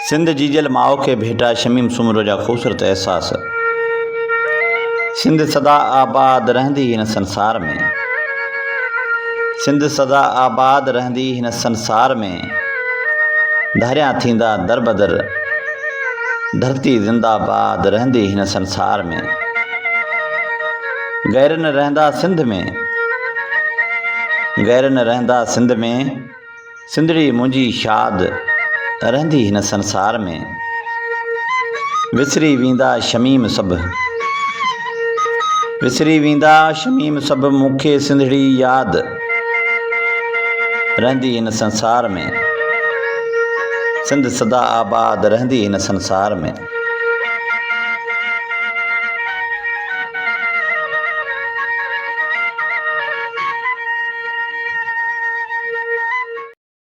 सिंध जी जल माओ के भेटा शमीम सुमरो जा ख़ूबसूरत एहसास। सिंध सदा आबाद रहंदी हिन संसार में। सिंध सदा आबाद रहंदी हिन संसार में। धारियां थींदा दर बदर, धरती जिंदाबाद रहंदी हिन संसार में। गैर न रहंदा सिंध में, गैर न रहंदा सिंध में। सिंधड़ी मुंहिंजी शाद रहंदी हिन संसार में। विसरी वेंदा शमीम सभु, विसरी वेंदा शमीम सभु। मूंखे सिंधड़ी यादि रहंदी हिन संसार में। सिंध सदा आबाद रहंदी हिन संसार में।